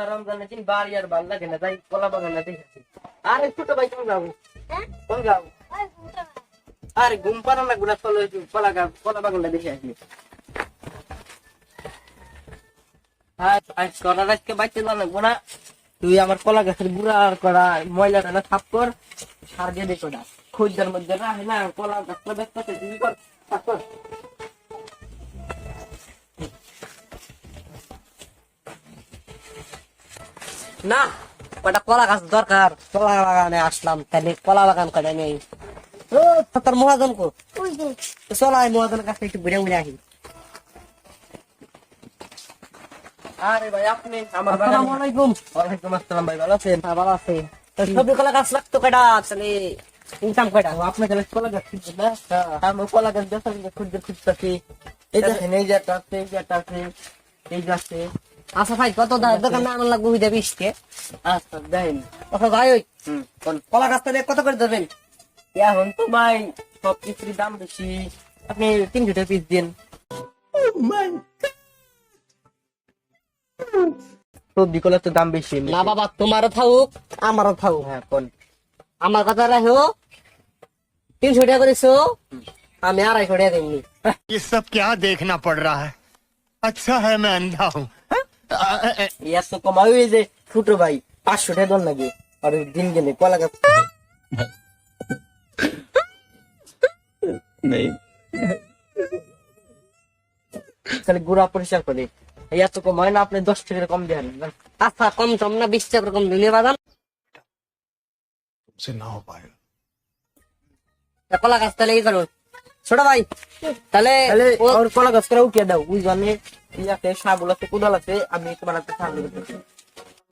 রমজানের দিন বাড়ি আর ভাল লাগে না, তাই কলা বাগানে দেখেছি। আরে ছোট ভাই কোন যাবো? কোন যাবো? আরে ঘুম পাড়া না গুলা, চলো কলা বাগানটা দেখে আসি। আজকে বাইতে লাগবো না, তুই আমার কলা গাছের গুড়া আর করা ময়লাটা না সাফ কর, সার দিয়ে দেখো না খোঁজদের মধ্যে রাখে না, কলা গাছটা ব্যস্ত তুই কর, সাফ কর। না ওটা কলা গাছ দরকার, কলা বাগানে আসলাম, তাহলে কলা বাগান করে নেই। ও তোর মহাজন কো চলাই, মহাজনের কাছে একটু ঘুরে ঘুরে আসি। আরে ভাই আপনি আমার আসসালামু আলাইকুম। ওয়ালাইকুম আসসালাম ভাই, ভালো আছেন? হ্যাঁ ভালো আছি। সবজি কলা গাছ লাগতো কয়টা, তাহলে ইনকাম কয়টা? আপনার কাছে কলা গাছ কিনছেন না? আমি কলা গাছ বেচা খুঁজতেছি। এই দেখেন, এই যে একটা আছে, এই যে একটা আছে, এই যে আছে। আচ্ছা ভাই, কত দোকান না আমার লাগবে বুঝে 20 কে? আচ্ছা দেন। আচ্ছা ভাই ওই কলা গাছটা কত করে দেবেন? এখন তো ভাই সব কিছুর দাম বেশি, আপনি 300 টাকা পিস দিন। সবজি কলার তো দাম বেশি না বাবা, তোমারও থাকুক আমারও থাকুক। হ্যাঁ কোন আমার কথা রাখো, 300 টাকা করেছো, আমি 250 টাকা দিইনি। ये सब क्या देखना पड़ रहा है? अच्छा है मैं अंधा हूँ। ইয়ার তো কমাই, ওই যে ছোট ভাই 500 টাকা দন লাগে, আর দিন গেলে কলা গাছ খালি গুড়া পরিষ্কার করে। ইয়ার তো কমায় না, আপনি 10 টাকা কম দেন। আচ্ছা কম টম না, 20 টাকা কম দিলে বাদাম तुमसे ना हो पाएगा। কলা গাছ তাহলে এই করো ছোট ভাই, তাহলে ওর কলা গাছ করে উঠিয়ে দাও। ওই জন্য ইয়াতে শাগুল আছে, কুদাল আছে, আমি তোমার হাতে সাহায্য করতেছি।